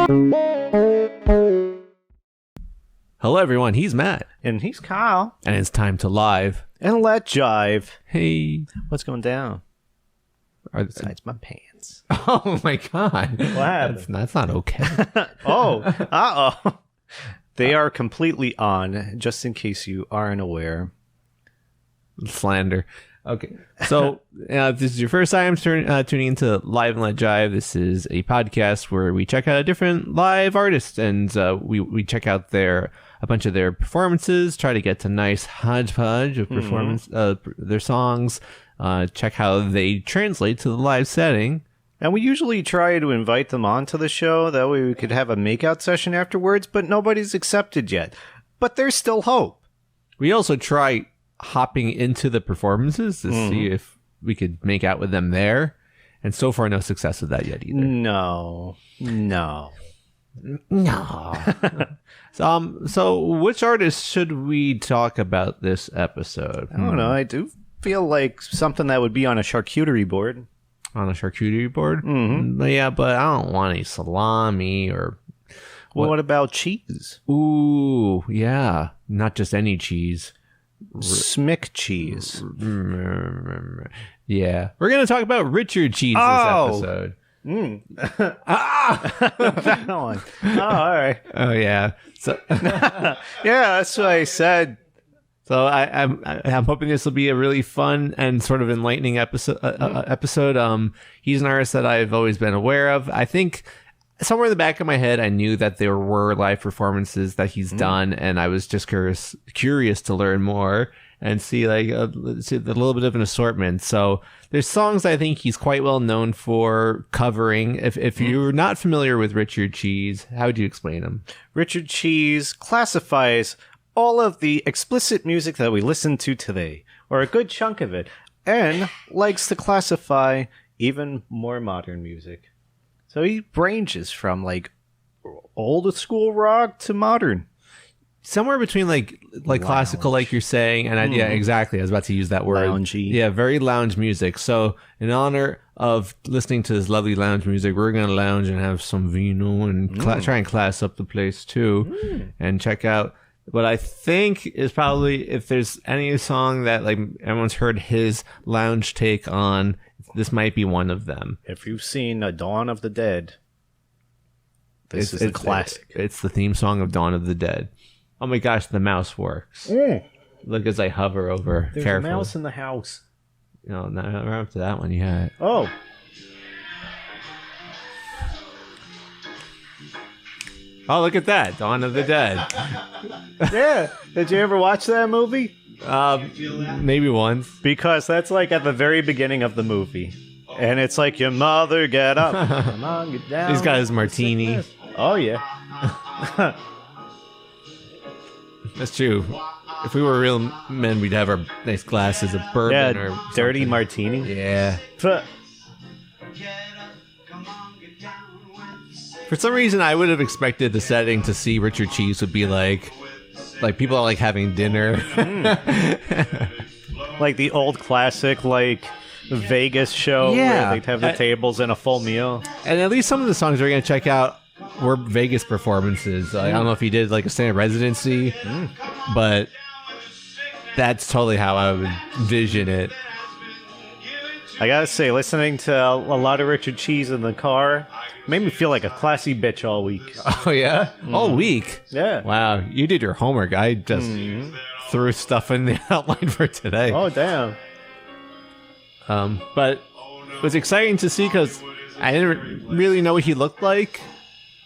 Hello, everyone. He's Matt. And he's Kyle. And it's time to live. And Let Jive. Hey. What's going down? Besides my pants. Oh, my God. What happened? That's not okay. Oh, uh-oh. They are completely on, just in case you aren't aware. Slander. Okay. So, if this is your first time tuning into Live and Let Jive, this is a podcast where we check out a different live artist, and we check out a bunch of their performances, try to get to nice hodgepodge of performance, their songs, check how they translate to the live setting. And we usually try to invite them onto the show, that way we could have a makeout session afterwards, but nobody's accepted yet. But there's still hope. We also try hopping into the performances to see if we could make out with them there, and so far no success with that yet either. No. So which artist should we talk about this episode? I don't know. I do feel like something that would be on a charcuterie board. On a charcuterie board? Mm-hmm. Yeah, but I don't want any salami or... What about cheese? Ooh, yeah. Not just any cheese. Smick cheese. Yeah. We're going to talk about Richard Cheese this episode. That one. Oh, all right. Oh, yeah. So yeah, that's what I said. So I'm hoping this will be a really fun and sort of enlightening episode. He's an artist that I've always been aware of. I think somewhere in the back of my head, I knew that there were live performances that he's done, and I was just curious to learn more and see a little bit of an assortment. So there's songs I think he's quite well known for covering. If you're not familiar with Richard Cheese, how would you explain him? Richard Cheese classifies all of the explicit music that we listen to today, or a good chunk of it, and likes to classify even more modern music. So he ranges from old school rock to modern. Somewhere between like classical, like you're saying, and yeah, exactly. I was about to use that word. Loungy. Yeah, very lounge music. So in honor of listening to this lovely lounge music, we're going to lounge and have some vino and try and class up the place too, and check out what I think is probably, if there's any song that everyone's heard his lounge take on, this might be one of them. If you've seen A Dawn of the Dead, this is a classic. It's the theme song of Dawn of the Dead. Oh my gosh, the mouse works. Look as I hover over. There's carefully. a mouse in the house. No, not right up to that one yet. Oh. Oh, look at that. Dawn of the Dead. Yeah. Did you ever watch that movie? Maybe once. Because that's at the very beginning of the movie. And it's like, your mother, get up. Come on, get down. He's got his martini. Oh, yeah. That's true. If we were real men, we'd have our nice glasses of bourbon or dirty something. martini. Yeah. For some reason, I would have expected the setting to see Richard Cheese would be like people are having dinner. Like the old classic, Vegas show where they'd have the tables and a full meal. And at least some of the songs we're going to check out were Vegas performances. I don't know if he did a standard residency, but that's totally how I would envision it. I gotta say, listening to a lot of Richard Cheese in the car made me feel like a classy bitch all week. Oh, yeah? All week? Yeah. Wow, you did your homework. I just threw stuff in the outline for today. Oh, damn. But it was exciting to see because I didn't really know what he looked like.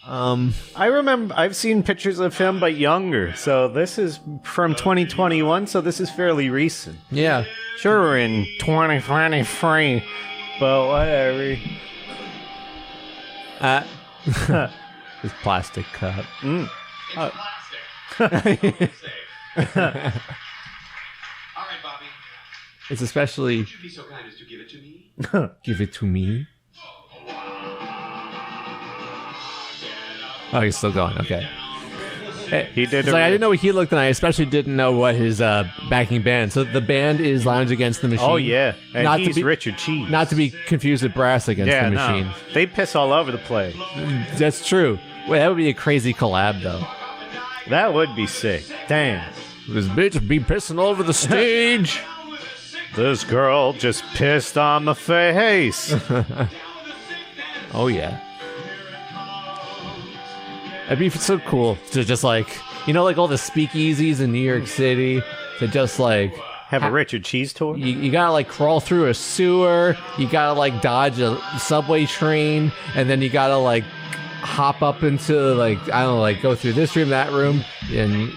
I remember I've seen pictures of him, but younger. So this is from 2021, so this is fairly recent. Yeah. Sure, we're in 2023, but whatever. His plastic cup. All right, Bobby. It's especially... Would you be so kind as to give it to me? Give it to me? Oh, he's still going. Okay. He did. I didn't know what he looked, and I especially didn't know what his backing band. So the band is Lounge Against the Machine. Oh yeah, and not he's to be, Richard Cheese. Not to be confused with Brass Against the Machine. No. They piss all over the place. That's true. Wait, that would be a crazy collab, though. That would be sick. Damn. This bitch be pissing all over the stage. This girl just pissed on my face. Oh, yeah. It'd be so cool to just like, you know, like all the speakeasies in New York City to just like Have a Richard Cheese tour? you gotta like crawl through a sewer, you gotta like dodge a subway train, and then you gotta like hop up into like, I don't know, like go through this room, that room, and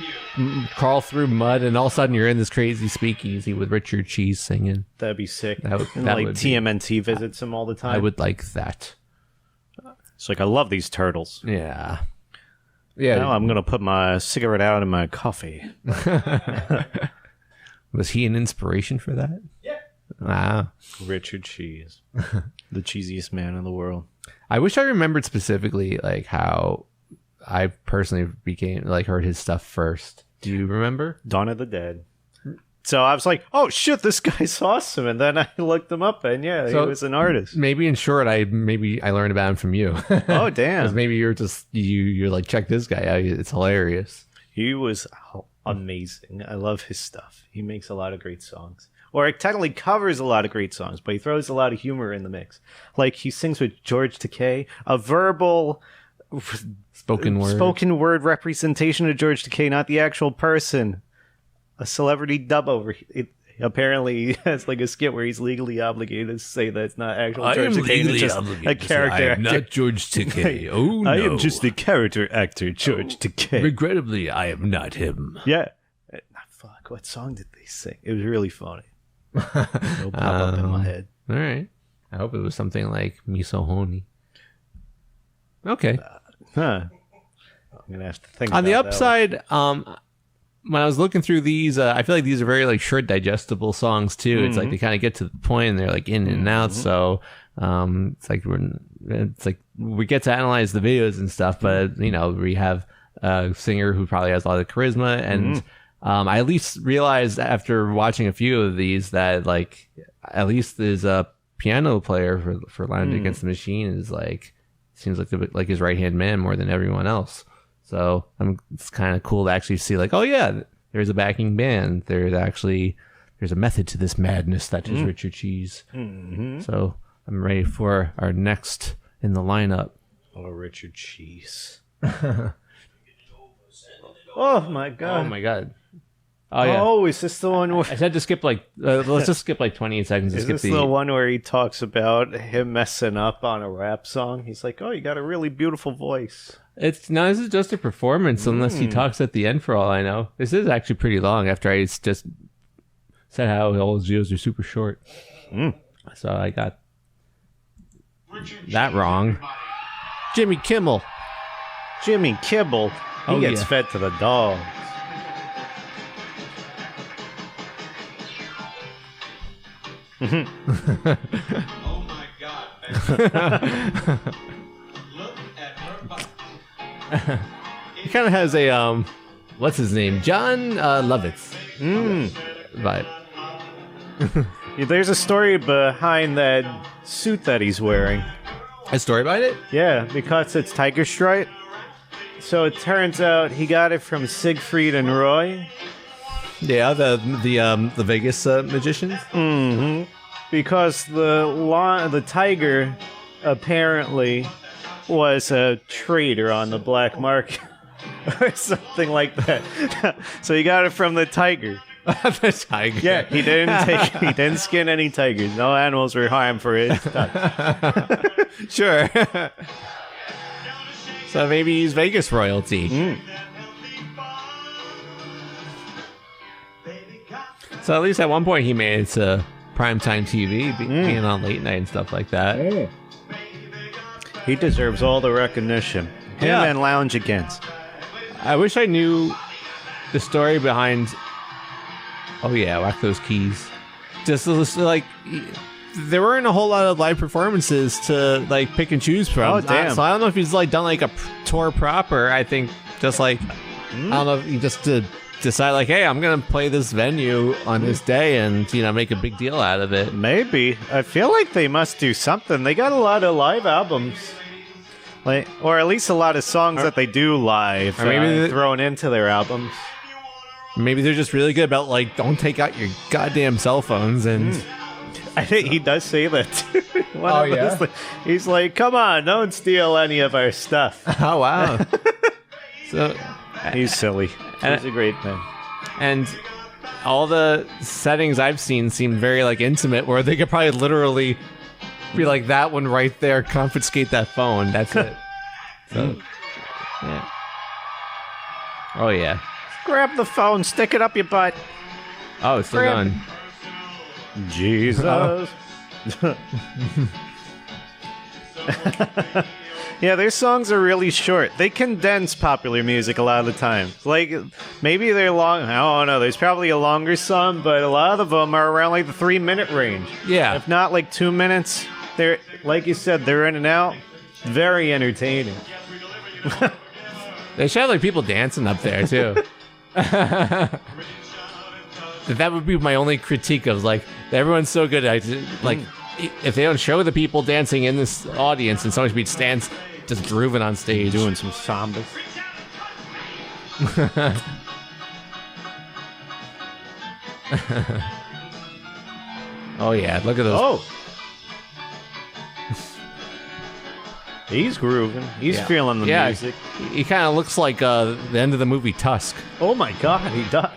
crawl through mud, and all of a sudden you're in this crazy speakeasy with Richard Cheese singing. That'd be sick. That would- and that like would be- TMNT visits him all the time. I would like that. It's like, I love these turtles. Yeah. Yeah. Now I'm going to put my cigarette out in my coffee. Was he an inspiration for that? Yeah. Wow. Richard Cheese. The cheesiest man in the world. I wish I remembered specifically like how I personally became like heard his stuff first. Do you remember? Dawn of the Dead. So I was like, oh shit, this guy's awesome. And then I looked him up and yeah, he So- was an artist. Maybe in short, I learned about him from you. Oh, 'Cause damn. maybe you're just you're like, check this guy out. It's hilarious. He was amazing. I love his stuff. He makes a lot of great songs. Or it technically covers a lot of great songs, but he throws a lot of humor in the mix. Like he sings with George Takei, a verbal Spoken word. representation of George Takei, not the actual person. A celebrity dub over it. Apparently, he has like a skit where he's legally obligated to say that it's not actual George Takei. It's just a character actor. not George Takei. Oh no! I am just the character actor, George Takei. Regrettably, I am not him. Yeah. Fuck, what song did they sing? It was really funny. It'll pop up in my head. All right. I hope it was something like Miso Honi. Okay. Huh. I'm going to have to think On the about that upside, when I was looking through these, I feel like these are very like short, digestible songs too. It's like they kind of get to the point and they're like in and out. So it's like we get to analyze the videos and stuff, but you know we have a singer who probably has a lot of charisma, and I at least realized after watching a few of these that like at least his piano player for Lounge Against the Machine is like seems like his right hand man more than everyone else. So it's kind of cool to actually see like, oh yeah, there's a backing band. There's a method to this madness that is Richard Cheese. So I'm ready for our next in the lineup. Oh, Richard Cheese. Oh my god. Oh my god. Oh yeah. Oh, is this the one where... I said to skip like let's just skip like 28 seconds to Is skip this the the one where he talks about him messing up on a rap song? He's like, oh, you got a really beautiful voice. This is just a performance unless he talks at the end for all I know. This is actually pretty long after I just said how all his videos are super short. So I got that wrong. Jimmy Kimmel. Jimmy Kibble. He Oh, gets yeah. fed to the dogs. Oh my God, man. Look at her body. He kind of has a what's his name? John Lovitz vibe. Yeah, there's a story behind that suit that he's wearing. A story behind it? Yeah, because it's tiger stripe. So it turns out he got it from Siegfried and Roy. Yeah, the Vegas magicians. Because the tiger apparently was a trader on the black market or something like that. So he got it from the tiger. The tiger. Yeah, he didn't skin any tigers. No animals were harmed for his stuff. Sure. So maybe he's Vegas royalty. So at least at one point he made it to primetime TV, being on late night and stuff like that. He deserves all the recognition. Him Yeah. and Lounge Against. I wish I knew the story behind. Oh yeah, whack those keys. Just like there weren't a whole lot of live performances to like pick and choose from. Oh, damn. So I don't know if he's like done like a tour proper. I think just like I don't know if he just to decide like, hey, I'm gonna play this venue on this day and make a big deal out of it. Maybe. I feel like they must do something. They got a lot of live albums. Like, or at least a lot of songs that they do live, or maybe thrown into their albums. Maybe they're just really good about like, don't take out your goddamn cell phones and. I think he does say that. Oh, yeah? He's like, come on, don't steal any of our stuff. Oh wow. So He's silly. He's a great man. and all the settings I've seen seem very like intimate, where they could probably literally be like that one right there, confiscate that phone. That's it. So, yeah. Oh yeah. Grab the phone, stick it up your butt. Oh, it's still Grab- done. Jesus. Yeah, their songs are really short. They condense popular music a lot of the time. Like, maybe they're long. I don't know. There's probably a longer song, but a lot of them are around like the 3-minute range. Yeah. If not like 2 minutes. They're, like you said, they're in and out. Very entertaining. They should have like people dancing up there too. That would be my only critique of like everyone's so good. Like if they don't show the people dancing in this audience, and so much stands just grooving on stage, Doing some sambas. Oh yeah, look at those. Oh! He's grooving. He's Yeah. feeling the Yeah, music. he kind of looks like the end of the movie Tusk. Oh my god, he does.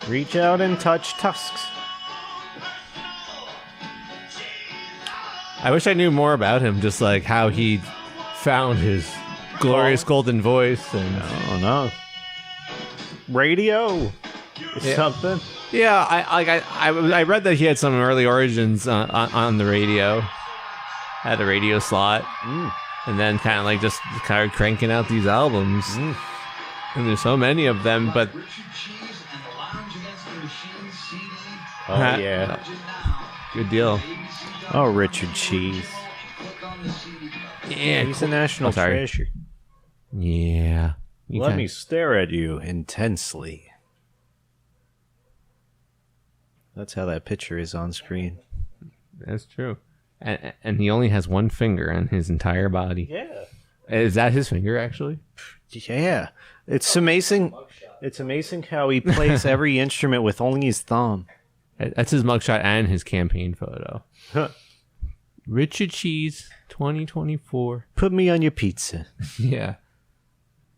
Reach out and touch tusks. I wish I knew more about him, just like how he found his glorious golden voice and. Oh no. Radio. Yeah. Something. Yeah, I read that he had some early origins on the radio, had a radio slot, and then kind of like just kind of cranking out these albums. And there's so many of them, but Oh yeah. good deal. Oh, Richard Cheese. Yeah, He's a national sorry. treasure. Yeah. Let me stare at you intensely. That's how that picture is on screen. That's true. And he only has one finger on his entire body. Yeah. Is that his finger actually? Yeah. It's amazing. It's amazing how he plays every instrument with only his thumb. That's his mugshot and his campaign photo. Richard Cheese, 2024. Put me on your pizza. Yeah.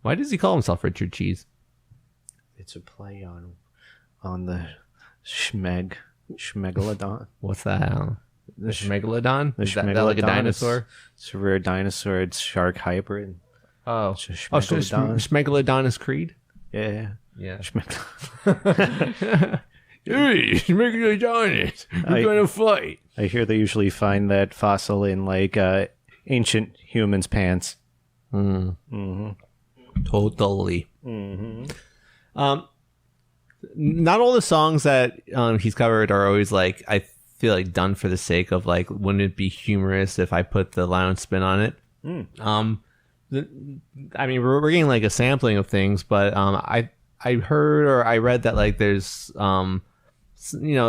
Why does he call himself Richard Cheese? It's a play on the Schmegalodon. What's that? The Schmegalodon? The Is that like a Schmegalodon dinosaur? It's a rare dinosaur. It's shark hybrid. Oh. It's a Schmegalodon. Schmegalodonus Creed? Yeah. Yeah. Schmegalodon. Hey, Schmegalodonus. We're going to fight. I hear they usually find that fossil in like ancient humans' pants. Totally. Not all the songs that he's covered are always like, I feel like done for the sake of like, wouldn't it be humorous if I put the lounge spin on it? I mean, we're getting like a sampling of things, but I heard or I read that like there's a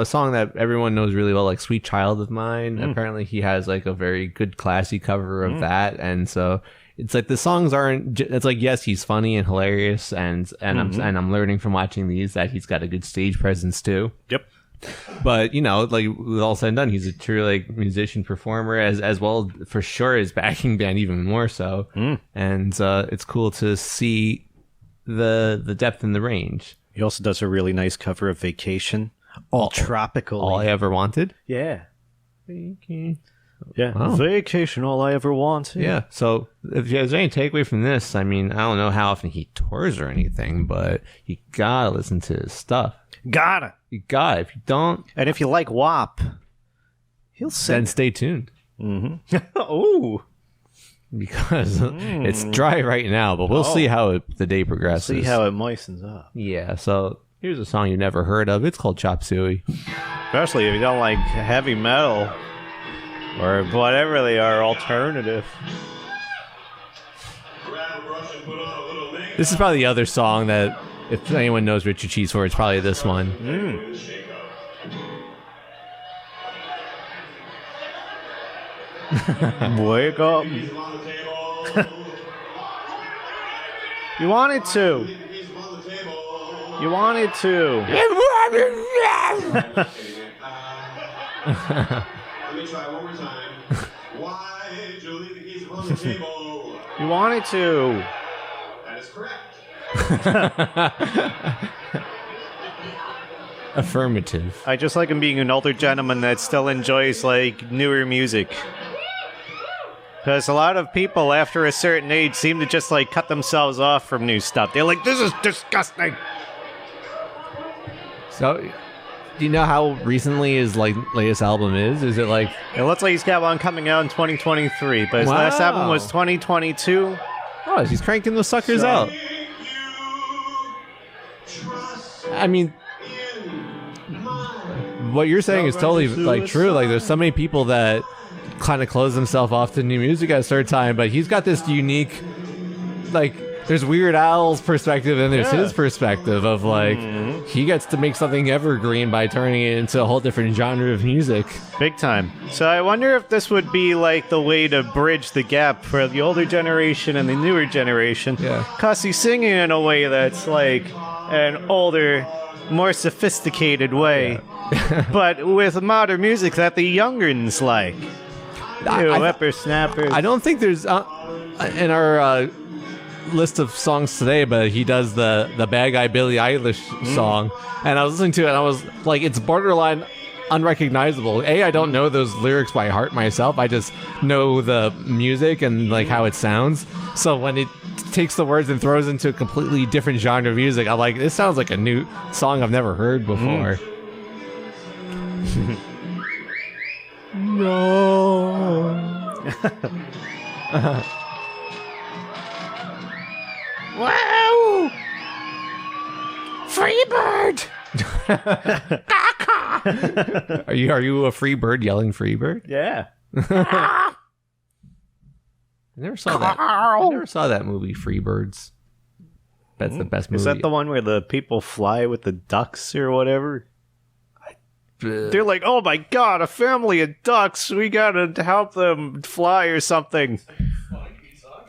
song that everyone knows really well, like Sweet Child of Mine. Apparently he has like a very good classy cover of that, and so it's like the songs aren't it's like, yes, he's funny and hilarious, and I'm learning from watching these that he's got a good stage presence too. Yep. But like with all said and done, he's a true like musician performer as well, for sure, his backing band even more so. And it's cool to see the depth and the range. He also does a really nice cover of Vacation. All tropical. All I ever wanted. Yeah. Okay. Yeah. Wow. Vacation, all I ever wanted. Yeah. So if there's any takeaway from this, I mean, I don't know how often he tours or anything, but you gotta listen to his stuff. Gotta. You gotta. If you don't, And if you like WAP, he'll then sing. stay tuned. Ooh. Because it's dry right now, but we'll see how the day progresses. See how it moistens up. Yeah, so here's a song you've never heard of. It's called Chop Suey. Especially if you don't like heavy metal or whatever they are, alternative. This is probably the other song that, if anyone knows Richard Cheese for, it's probably this one. Wake up. Keys on the table. You wanted to. Leave the keys on the table. You wanted to. Let me try one more time. Why did you leave the keys on the table? You wanted to. That is correct. Affirmative. I just like him being an older gentleman that still enjoys, like, newer music. Because a lot of people after a certain age seem to just, like, cut themselves off from new stuff. They're like, this is disgusting. So, do you know how recently his like latest album is? Is it like It looks like he's got one coming out in 2023, but his last Wow. album was 2022. oh, he's cranking those suckers out? If you trust I mean, in my what you're saying is totally like true. Like, there's so many people that kind of close themselves off to new music at a certain time, but he's got this unique, like, there's Weird Al's perspective and there's his perspective of like he gets to make something evergreen by turning it into a whole different genre of music. Big time. So I wonder if this would be like the way to bridge the gap for the older generation and the newer generation. Yeah. Cause he's singing in a way that's like an older, more sophisticated way. But with modern music that the youngerns like. I- Whippersnappers. I don't think there's in our list of songs today, but he does the Bad Guy Billie Eilish song, and I was listening to it and I was like, it's borderline unrecognizable. I don't know those lyrics by heart myself. I just know the music and like how it sounds. So when it takes the words and throws into a completely different genre of music, I'm like, this sounds like a new song I've never heard before. No. Wow! Free bird! Are you a free bird yelling free bird? Yeah. I never saw that. I never saw that movie, Free Birds. That's the best movie. Is that the one where the people fly with the ducks or whatever? They're like, oh my god, a family of ducks. We gotta help them fly or something.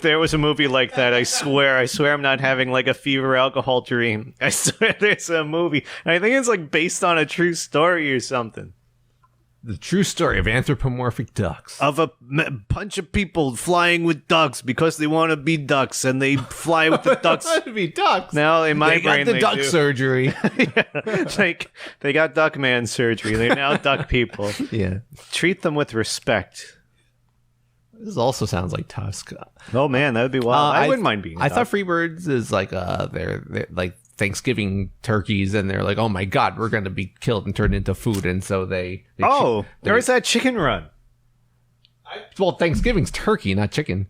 There was a movie like that. I swear I'm not having like a fever alcohol dream. I swear there's a movie. I think it's like based on a true story or something. The true story of anthropomorphic ducks. Of a bunch of people flying with ducks because they want to be ducks and they fly with the ducks. to be ducks. Now in my They got brain the they duck do. surgery. Like they got duck man surgery. They're now duck people. Yeah. Treat them with respect. This also sounds like Tusk. Oh man, that would be wild. I wouldn't mind being. I thought Freebirds is like they're like Thanksgiving turkeys, and they're like, oh my god, we're gonna be killed and turned into food, and so they there was that chicken run. well, Thanksgiving's turkey, not chicken.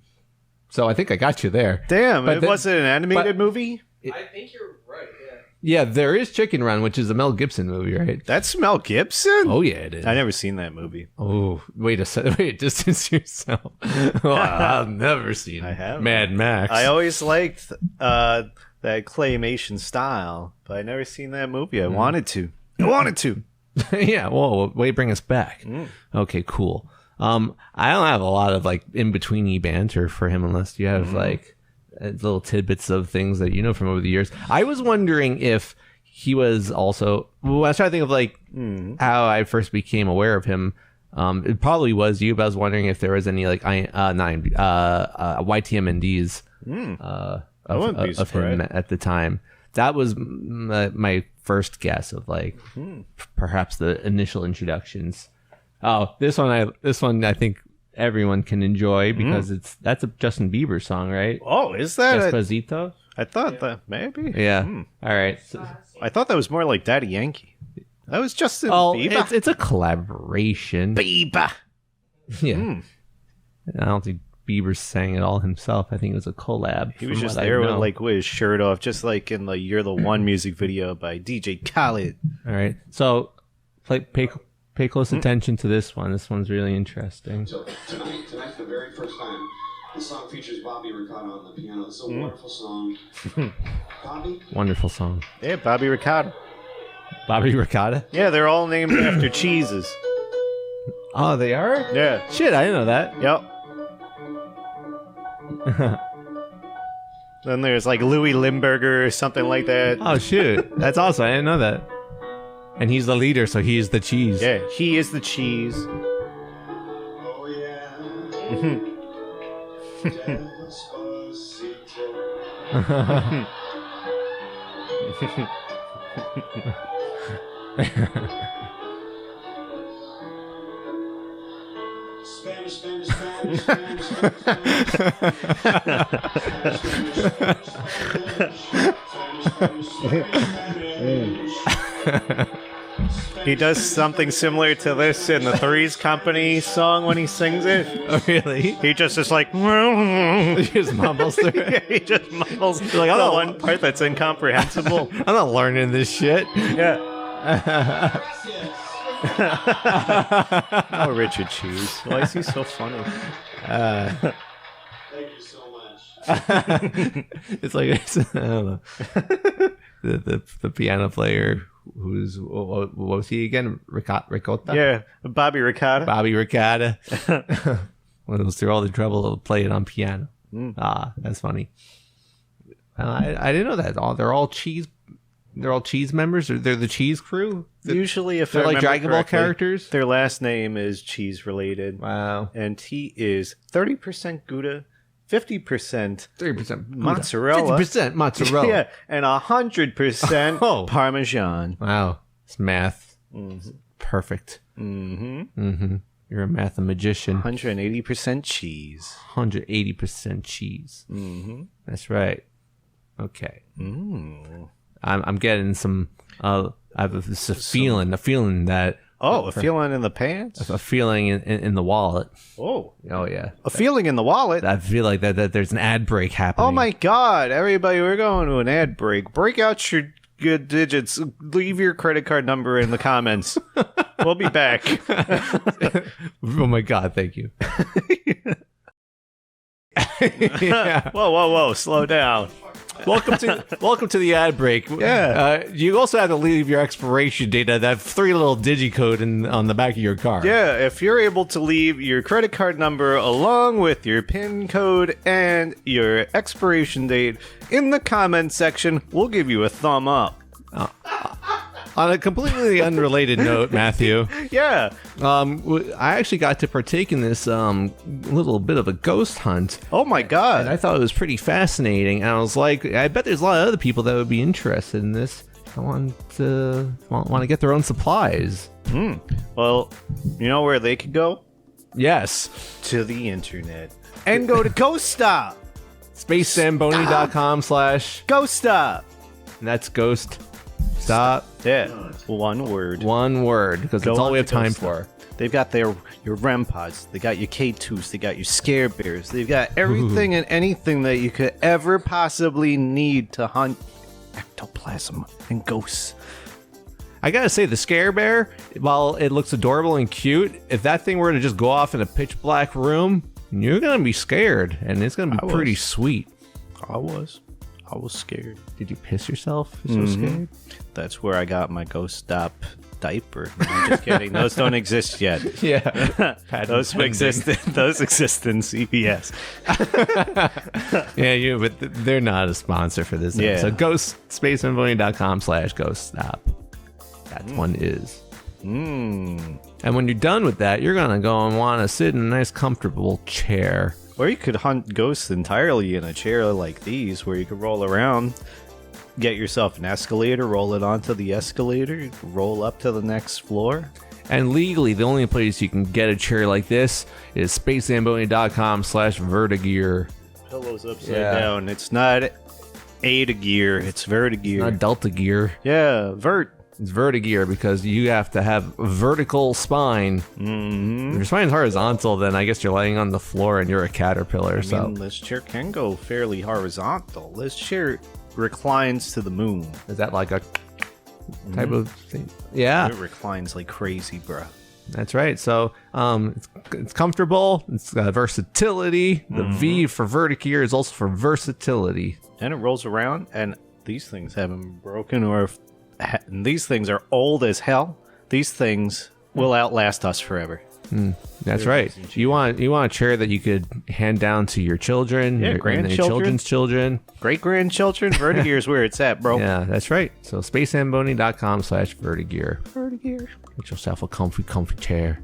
So I think I got you there. Damn, But was it an animated movie? I think you're right, yeah. Yeah, there is Chicken Run, which is a Mel Gibson movie, right? That's Mel Gibson. Oh yeah, it is. I never seen that movie. Oh, wait a second. Wait, distance yourself. Oh, I've never seen I have. Mad Max. I always liked that claymation style, but I never seen that movie. I wanted to. Yeah, whoa, wait, bring us back. Okay, cool. I don't have a lot of like in-betweeny banter for him unless you have like little tidbits of things that you know from over the years. I was wondering if he was also, well, I was trying to think of like how I first became aware of him. It probably was you, but I was wondering if there was any like YTMNDs wouldn't be of him surprised. at the time. That was my first guess of like perhaps the initial introductions. Oh, this one I think everyone can enjoy because that's a Justin Bieber song, right? Oh, is that? Despacito. I thought that maybe. Yeah. All right. So, I thought that was more like Daddy Yankee. That was Justin oh, Bieber. it's a collaboration. Bieber. Yeah. I don't think Bieber sang it all himself. I think it was a collab. He was from just what I there with know. like with his shirt off, just like in the "You're the One" music video by DJ Khaled. All right. So, pay close attention to this one. This one's really interesting. So tonight for the very first time, the song features Bobby Ricardo on the piano. It's a wonderful song. Bobby? Wonderful song. Yeah, Bobby Ricardo. Bobby Ricotta. Yeah, they're all named after cheeses. Oh, they are? Yeah. Shit, I didn't know that. Yep. Then there's like Louis Limburger or something like that. Oh, shoot. That's awesome. I didn't know that. And he's the leader, so he's the cheese. Yeah, he is the cheese. Oh yeah. Spanish, Spanish, Spanish, Spanish, He does something similar to this in the Three's Company song when he sings it. Oh, really? He just is like... He just mumbles through it. Yeah, he just mumbles like, the "Oh." one part that's incomprehensible. I'm not learning this shit. Yeah. Oh, Richard Cheese. Why is he so funny? Thank you so much. It's like, I don't know. The piano player who's, what was he again? Ricotta? Yeah, Bobby Ricotta. Bobby Ricotta. When it was through all the trouble of playing on piano. Ah, that's funny. I didn't know that. They're all cheese members, or they're the cheese crew. Usually, if They're I like remember Dragon Ball correctly, characters. their last name is cheese related. Wow. And he is 30% Gouda, 50% 30% mozzarella, 50% mozzarella. yeah, and 100% Oh. Parmesan. Wow. It's math. Perfect. Mm-hmm. You're a mathematician. 180% cheese. 180% cheese. Mm-hmm. That's right. Okay. Mm. I'm getting some. I have a feeling that. Oh, a feeling in the pants? A feeling in the wallet. Oh. Oh yeah. A feeling in the wallet? I feel like that there's an ad break happening. Oh my God. Everybody, we're going to an ad break. Break out your good digits. Leave your credit card number in the comments. We'll be back. Oh my God! Thank you. Yeah. Whoa. Slow down. Welcome to the ad break. Yeah. You also have to leave your expiration date, that 3 little digicode on the back of your car. Yeah, if you're able to leave your credit card number along with your PIN code and your expiration date in the comments section, we'll give you a thumb up. On a completely unrelated note, Matthew, Yeah. I actually got to partake in this little bit of a ghost hunt. Oh my And God. I thought it was pretty fascinating. And I was like, I bet there's a lot of other people that would be interested in this. I want to get their own supplies. Well, you know where they could go? Yes. To the internet. And go to Ghost Stop. SpaceZamboni.com/ Ghost Stop. and that's ghost stop. Yeah. One word. One word, because Go that's all on we have to Ghost time Stop. for. They've got your REM pods. They got your K2s. They got your Scare Bears. They've got everything and anything that you could ever possibly need to hunt ectoplasm and ghosts. I gotta say, the Scare Bear, while it looks adorable and cute, if that thing were to just go off in a pitch black room, you're gonna be scared, and it's gonna be pretty sweet. I was scared. Did you piss yourself? You're so scared? That's where I got my Ghost Stop diaper. No, I'm just kidding. Those don't exist yet. Yeah. Those exist in CVS. Yeah, but they're not a sponsor for this. Yeah. So SpaceManVoting.com/ghost stop. That one is. And when you're done with that, you're gonna go and want to sit in a nice, comfortable chair. Or you could hunt ghosts entirely in a chair like these, where you could roll around, get yourself an escalator, roll it onto the escalator, roll up to the next floor. And legally, the only place you can get a chair like this is SpaceZamboni.com/vertigear. Pillows upside down. It's not Ada gear, it's Vertigear. Not Delta Gear. Yeah, Vert. It's Vertigear because you have to have a vertical spine. If your spine's horizontal, then I guess you're laying on the floor and you're a caterpillar. I mean, this chair can go fairly horizontal. This chair reclines to the moon. Is that like a type of thing? Yeah, It reclines like crazy, bruh. that's right. So it's comfortable. It's got versatility. The V for Vertigear is also for versatility. And it rolls around, and these things haven't broken, or and these things are old as hell. These things will outlast us forever. That's right. You want a chair that you could hand down to your children, Yeah, your grandchildren. children's children. Great-grandchildren? Vertigear's where it's at, bro. Yeah, that's right. So spacezamboni.com/vertigear. Vertigear. Get yourself a comfy chair.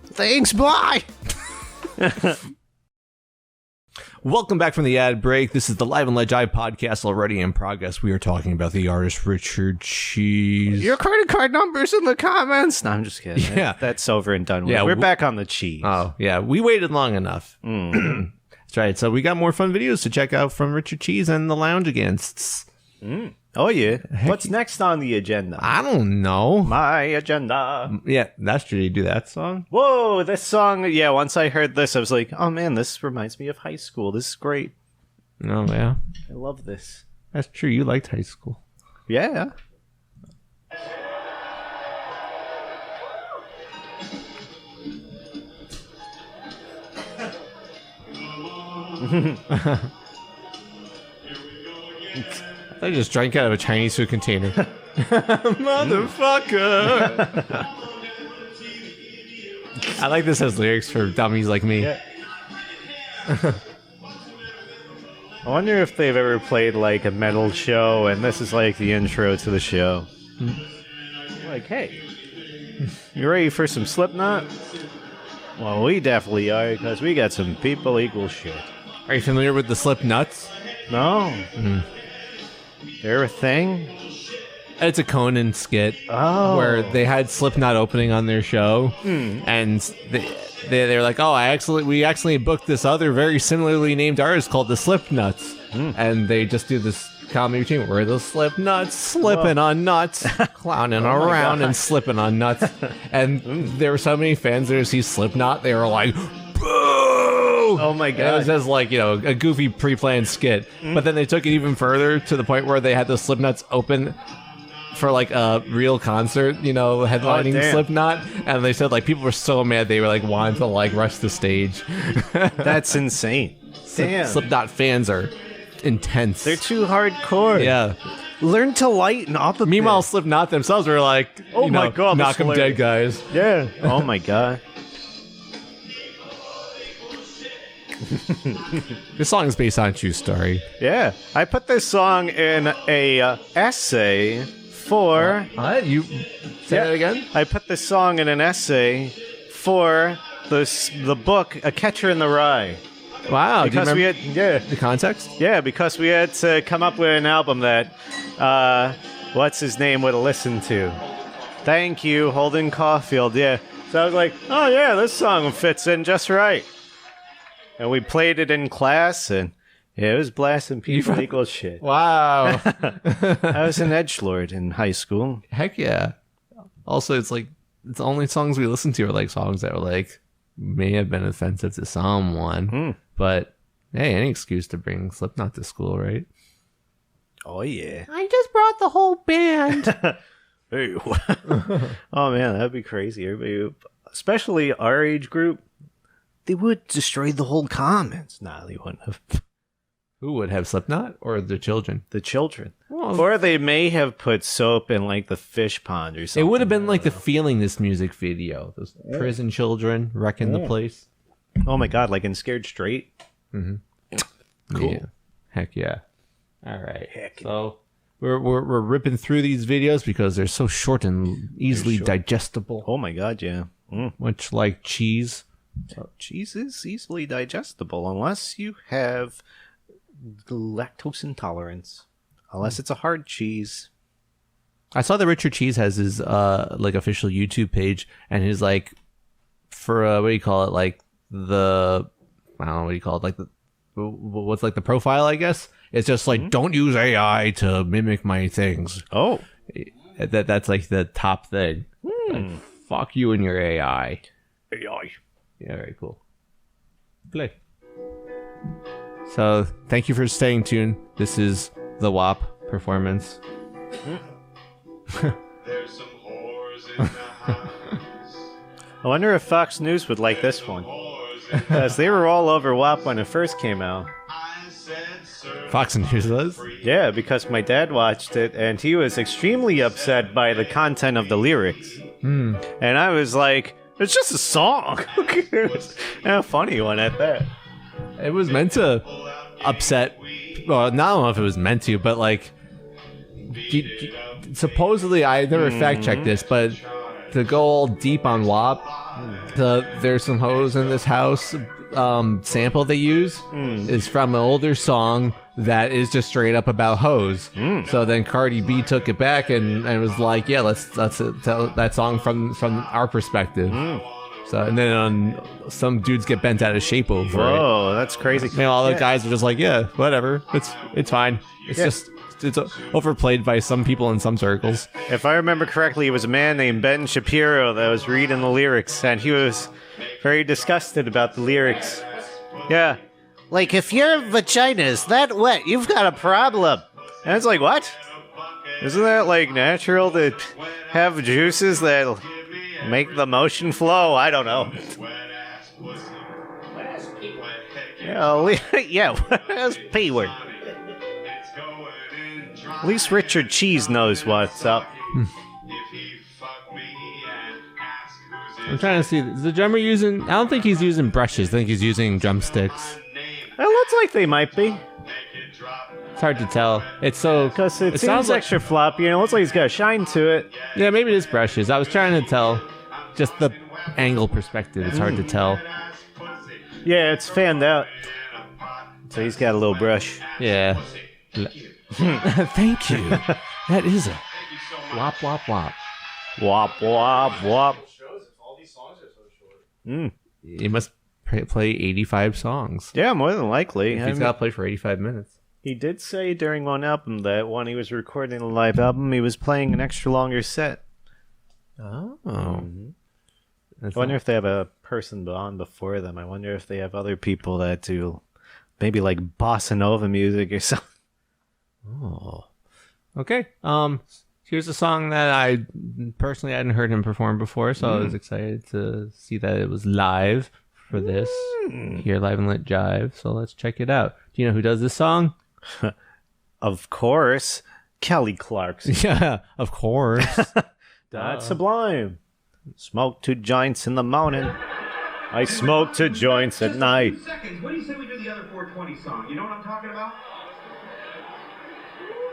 Thanks, bye! Welcome back from the ad break. This is the Live and Let Jive podcast already in progress. We are talking about the artist Richard Cheese. Your credit card number's in the comments. No, I'm just kidding. Yeah. That's over and done with. Yeah, We're back on the cheese. Oh, yeah. We waited long enough. That's right. So we got more fun videos to check out from Richard Cheese and the Lounge Against. Oh, yeah. What's next on the agenda? I don't know. My agenda. Yeah, that's true. You do that song? Whoa, this song. Yeah, once I heard this, I was like, oh, man, this reminds me of high school. This is great. Oh, yeah. I love this. That's true. You liked high school. Yeah. I just drank out of a Chinese food container. Motherfucker! I like this as lyrics for dummies like me. Yeah. I wonder if they've ever played like a metal show and this is like the intro to the show. Like, hey, you ready for some Slipknot? Well, we definitely are because we got some people equal shit. Are you familiar with the Slipknots? No? They're a thing? It's a Conan skit Oh. where they had Slipknot opening on their show, and they're like, "Oh, we actually booked this other very similarly named artist called the Slipknots," and they just do this comedy routine where the Slipknots slipping on nuts, clowning around and slipping on nuts, and there were so many fans there to see Slipknot, they were like, "Boo!" Oh my And it was god. just like, a goofy pre-planned skit, but then they took it even further to the point where they had the Slipknots open for like a real concert, headlining damn. Slipknot, and they said like people were so mad they were like wanting to like rush the stage. That's insane. Damn. Slipknot fans are intense. They're too hardcore. Yeah. Learn to lighten up a Meanwhile, bit. Slipknot themselves were like, Oh my God, knock that's 'em dead, guys. Yeah. Oh my god. This song is based on a true story. Yeah. I put this song in a essay for... What? You say that again? I put this song in an essay for the book A Catcher in the Rye. Wow. Do you Because we remember had... Yeah. the context? Yeah, because we had to come up with an album that, what's his name would have listened to. Thank you, Holden Caulfield. Yeah. So I was like, oh yeah, this song fits in just right. And we played it in class, and yeah, it was blasting people equal shit. Wow. I was an edgelord in high school. Heck yeah. Also, it's like, the only songs we listen to are like songs that were like, may have been offensive to someone. But hey, any excuse to bring Slipknot to school, right? Oh yeah. I just brought the whole band. Hey. Oh man, that'd be crazy. Everybody, especially our age group, they would destroy the whole comments. Nah, they wouldn't have. Who would have Slipknot or the children? The children. Well, Or they may have put soap in like the fish pond or it something. would have been like the Feeling This music video. Those prison children wrecking the place. Oh my god, like in Scared Straight? Cool. Yeah. Heck yeah. All right. Heck. So we're ripping through these videos because they're so short and easily digestible, Oh my god, yeah. much like cheese. Cheese is easily digestible unless you have lactose intolerance. Unless it's a hard cheese. I saw that Richard Cheese has his like official YouTube page, and his like for what do you call it, like the I don't know what do you call it, like the what's like the profile, I guess. It's just like don't use AI to mimic my things. Oh. That's like the top thing. Like, fuck you and your AI. AI. Yeah, very cool. Play. So thank you for staying tuned. This is the WAP performance. There's some whores in the house. I wonder if Fox News would like this one. Whores in the Because they were all over WAP when it first came out. I said, sir. Fox News was? Yeah, because my dad watched it and he was extremely upset by the content of the lyrics. And I was like, It's just a song. Who cares? And a funny one at that. It was meant to upset. Well, not know if it was meant to, but like, supposedly I never fact checked this, but to go all deep on WAP, there's some hoes in this house sample they use is from an older song that is just straight up about hoes. So then Cardi B took it back and was like, yeah, let's tell that song from our perspective. So and then some dudes get bent out of shape over it. Whoa, that's crazy. And all the guys are just like, yeah, whatever, it's fine. It's just it's overplayed by some people in some circles. If I remember correctly, it was a man named Ben Shapiro that was reading the lyrics, and he was very disgusted about the lyrics. Yeah. Like, if your vagina is that wet, you've got a problem. And it's like, what? Isn't that, like, natural to have juices that make the motion flow? I don't know. Yeah, that's P word. At least Richard Cheese knows what's up. I'm trying to see. Is the drummer using... I don't think he's using brushes. I think he's using drumsticks. It looks like they might be. It's hard to tell. It's so... Because it sounds seems extra floppy, and it looks like he's got a shine to it. Yeah, maybe it is brushes. I was trying to tell. Just the angle perspective. It's hard to tell. Yeah, it's fanned out. So he's got a little brush. Yeah. Thank you. That is a wop wop wop. Wop, wop, wop. All these songs are so short. He must play 85 songs. Yeah, more than likely. If he's got to play for 85 minutes. He did say during one album that when he was recording a live album, he was playing an extra longer set. Oh. I wonder if they have a person on before them. I wonder if they have other people that do maybe like bossa nova music or something. Oh. Okay. Here's a song that I personally hadn't heard him perform before, so I was excited to see that it was live for this. Here live and Let Jive. So let's check it out. Do you know who does this song? Of course, Kelly Clarkson. Yeah, of course. That's sublime. Smoke 2 joints in the morning. I smoke 2 joints at night. Seconds. What do you say we do the other 420 song? You know what I'm talking about?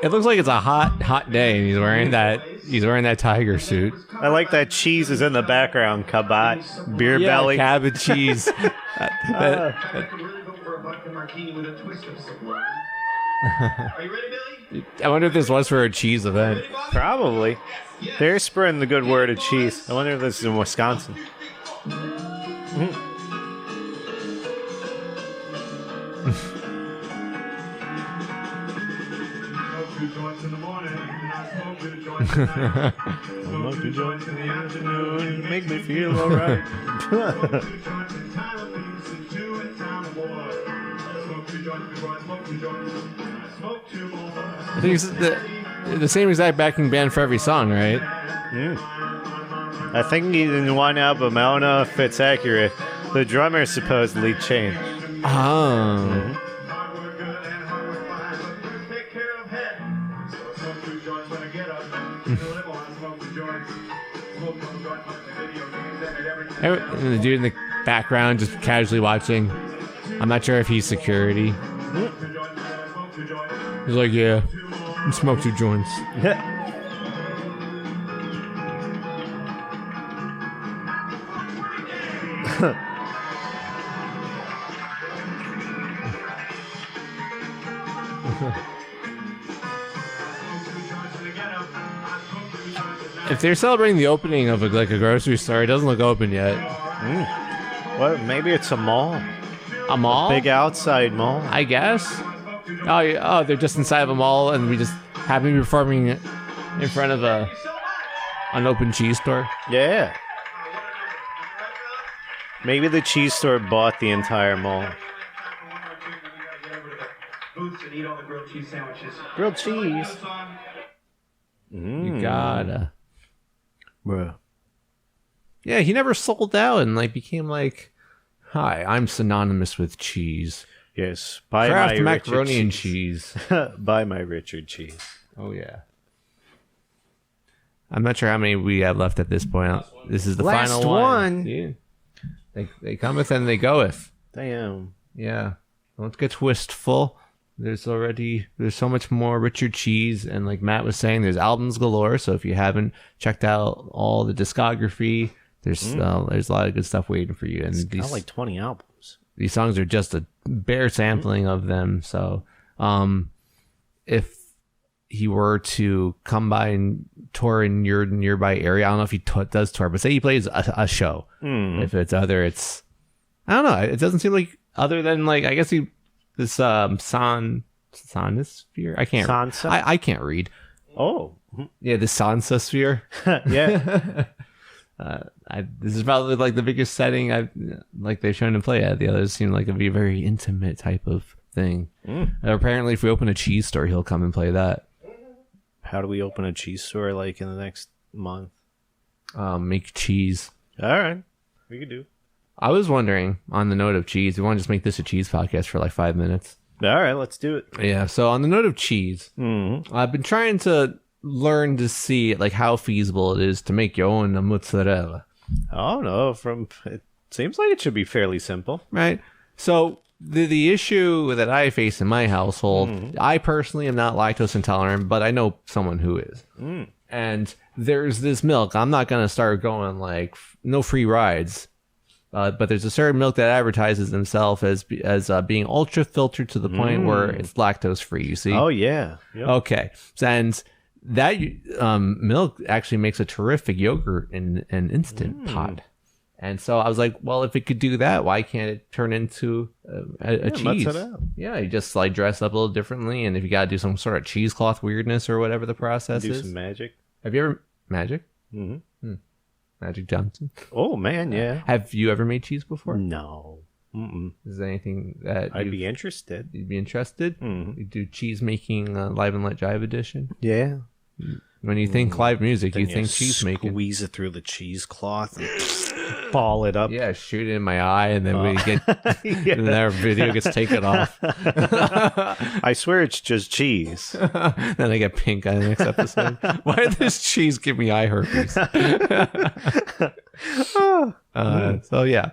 It looks like it's a hot day, and he's wearing that tiger suit. I like that cheese is in the background. Kabat, beer belly. Cabbage cheese. I could really go for a vodka martini with a twist of sublime. Are you ready, Billy? I wonder if this was for a cheese event. Probably. They're spreading the good word of cheese. I wonder if this is in Wisconsin. Joints in the morning, and I smoke 2 joints at night. Smoke 2 joints in the afternoon, Make me feel alright. smoke 2 joints in time of peace and 2 in time of war. Smoke 2 joints before I smoke 2 joints, and I smoke 2 more. I think it's the same exact backing band for every song, right? I think in one album, I don't know if it's accurate, the drummer supposedly changed. Oh. And the dude in the background just casually watching. I'm not sure if he's security. He's like, yeah, smoke 2 joints. If they're celebrating the opening of a grocery store, it doesn't look open yet. What? Maybe it's a mall. A mall? Big outside mall. I guess. Oh, they're just inside of a mall, and we just happen to be performing in front of an open cheese store. Yeah. Maybe the cheese store bought the entire mall. Grilled cheese. You gotta. Bruh. Yeah, he never sold out and became hi, I'm synonymous with cheese. Yes, buy Kraft my macaroni Richard and cheese. cheese. Buy my Richard cheese. Oh yeah. I'm not sure how many we have left at this point. This is the Last final one. Yeah. They cometh and they goeth. Damn. Yeah. Don't get twistful. There's so much more Richard Cheese, and like Matt was saying, there's albums galore. So if you haven't checked out all the discography, there's a lot of good stuff waiting for you. And It's got like 20 albums. these songs are just a bare sampling of them. So if he were to come by and tour in your nearby area, I don't know if he does tour, but say he plays a show. If it's I don't know. It doesn't seem like other than like, I guess this Sonosphere. I can't. Sansa? I can't read. Oh. Yeah, the Sansa-sphere. Yeah. This is probably like the biggest setting they've shown him play at. The others seem like it'd be a very intimate type of thing. Apparently, if we open a cheese store, he'll come and play that. How do we open a cheese store like in the next month? Make cheese. All right. We could do. I was wondering, on the note of cheese, we want to just make this a cheese podcast for like 5 minutes. All right, let's do it. Yeah. So on the note of cheese, I've been trying to learn to see like how feasible it is to make your own mozzarella. Oh no, it seems like it should be fairly simple. Right. So the issue that I face in my household, I personally am not lactose intolerant, but I know someone who is. And there's this milk. I'm not going to start going like no free rides. But there's a certain milk that advertises themselves as being ultra filtered to the point where it's lactose free. You see? Oh yeah. Yep. Okay. And that milk actually makes a terrific yogurt in an instant pot. And so I was like, well, if it could do that, why can't it turn into a cheese? Mozzarella. Yeah, you just like dress up a little differently, and if you got to do some sort of cheesecloth weirdness or whatever the process Do is. some magic. Have you ever magic? Mm-hmm. Magic Johnson. Oh man, yeah. Have you ever made cheese before? No. Is there anything that I'd be interested. you'd be interested? You do cheese making live and Let Jive edition. Yeah. When you think live music, Then you think cheese making. Squeeze it through the cheesecloth and ball it up. Yeah, shoot it in my eye, and then we get and our video gets taken off. I swear it's just cheese. Then I get pink on the next episode. Why did this cheese give me eye herpes? So yeah,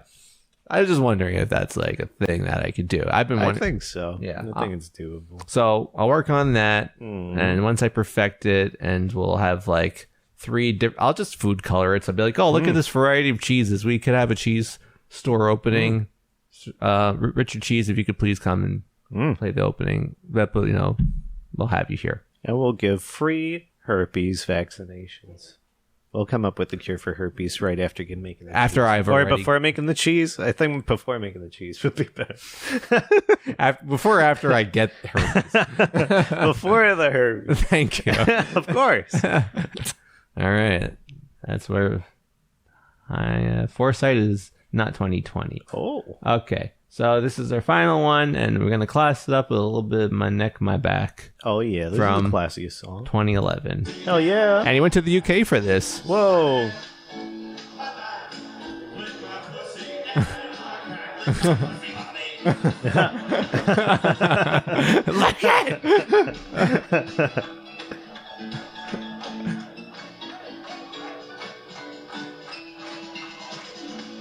I was just wondering if that's like a thing that I could do. I've been I wondering. think so. Yeah. I think it's doable. So I'll work on that, and once I perfect it, and we'll have like 3 different. I'll just food color it. So I'll be like, oh, look at this variety of cheeses. We could have a cheese store opening. Richard Cheese, if you could please come and play the opening. But we'll have you here. And we'll give free herpes vaccinations. We'll come up with the cure for herpes right after making the After cheese. I've Or already before making the cheese. I think before making the cheese would be better. before or after I get herpes. Before the herpes. Thank you. Of course. All right, that's where foresight is not 2020. Oh. Okay, so this is our final one, and we're gonna class it up with a little bit of My Neck, My Back, Oh, yeah. This From- is the classiest song. 2011. Hell yeah. And he went to the UK for this. Whoa. Look it!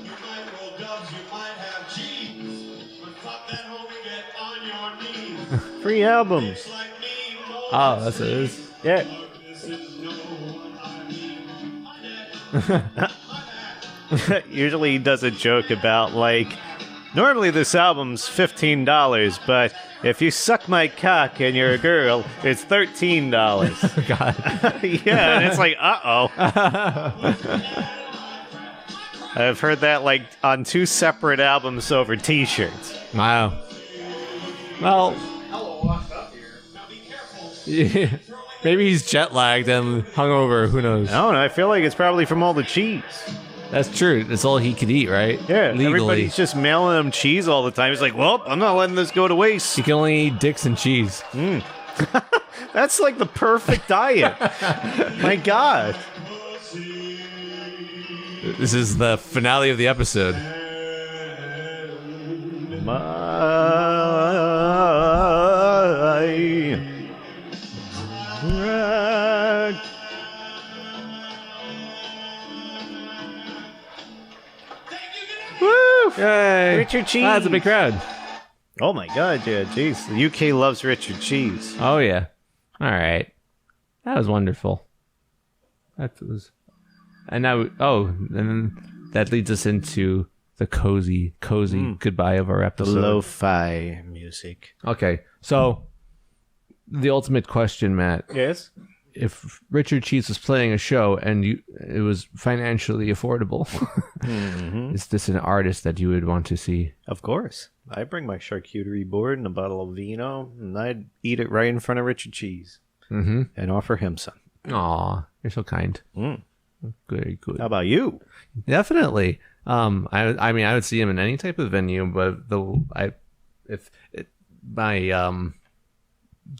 You might roll dubs, you might have cheese, but fuck that home and get on your knees. Free albums. It's like me, Oh, that's what it is. Yeah. this is no what I mean. Usually he does a joke about, like, normally this album's $15, but if you suck my cock and you're a girl, it's $13. God. Yeah, and it's like, uh-oh. I've heard that, like, on 2 separate albums over T-shirts. Wow. Well, Hello, washed up here. Now be careful. yeah. Maybe he's jet lagged and hungover. Who knows? I don't know, I feel like it's probably from all the cheese. That's true. That's all he could eat, right? Yeah, Legally. everybody's just mailing him cheese all the time. He's like, well, I'm not letting this go to waste. He can only eat dicks and cheese. That's like the perfect diet. My God. This is the finale of the episode. Richard Cheese. That's a big crowd. Oh my god, yeah, jeez. The UK loves Richard Cheese. Oh, yeah. All right. That was wonderful. That was... And now... Oh, and then that leads us into the cozy goodbye of our The episode. lo-fi music. Okay, so the ultimate question, Matt. Yes? If Richard Cheese was playing a show and it was financially affordable, is this an artist that you would want to see? Of course. I bring my charcuterie board and a bottle of vino, and I'd eat it right in front of Richard Cheese and offer him some. Aw, you're so kind. Very good. How about you? Definitely. I mean, I would see him in any type of venue, but my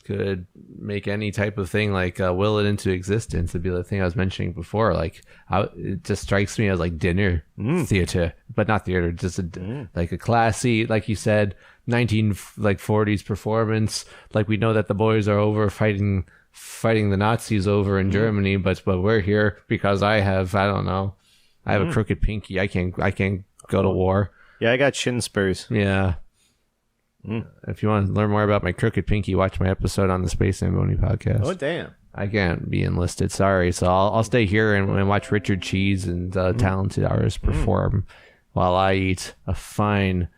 could make any type of thing like will it into existence, would be the thing I was mentioning before. Like, it just strikes me as like dinner theater, but not theater, just like a classy, like you said, 1940s performance. Like, we know that the boys are over fighting the Nazis over in Germany, but we're here because I have a crooked pinky. I can't go to war. Yeah, I got shin spurs. Yeah. If you want to learn more about my crooked pinky, watch my episode on the Space Zamboni podcast. Oh, damn. I can't be enlisted. Sorry. So I'll stay here and watch Richard Cheese and talented artists perform while I eat a fine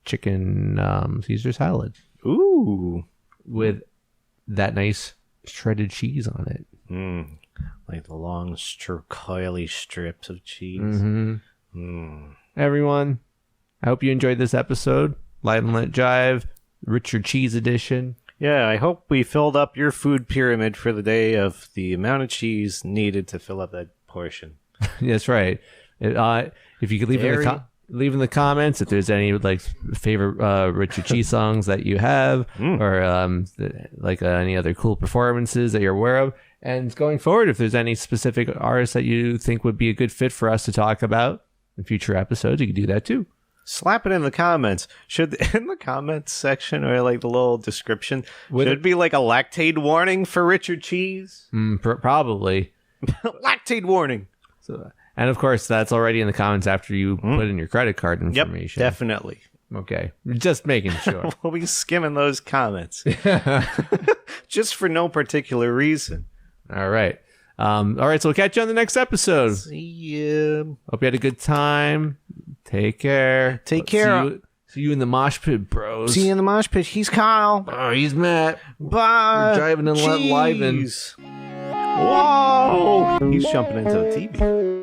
chicken Caesar salad. Ooh. With that nice shredded cheese on it. Like the long, coily strips of cheese. Everyone, I hope you enjoyed this episode. Live and Let Jive, Richard Cheese edition. Yeah, I hope we filled up your food pyramid for the day of the amount of cheese needed to fill up that portion. That's right. If you could leave in the comments if there's any like favorite Richard Cheese songs that you have, or any other cool performances that you're aware of. And going forward, if there's any specific artists that you think would be a good fit for us to talk about in future episodes, you can do that too. Slap it in the comments. In the comments section or like the little description, should it be like a lactate warning for Richard Cheese? Probably. Lactate warning. So, and of course, that's already in the comments after you put in your credit card information. Yep, definitely. Okay, just making sure. We'll be skimming those comments. Just for no particular reason. All right. So we'll catch you on the next episode. See ya. Hope you had a good time. Take care. Take care. See you in the mosh pit, bros. See you in the mosh pit. He's Kyle. Oh, he's Matt. Bye. We're driving and live in. Whoa. He's jumping into the TV.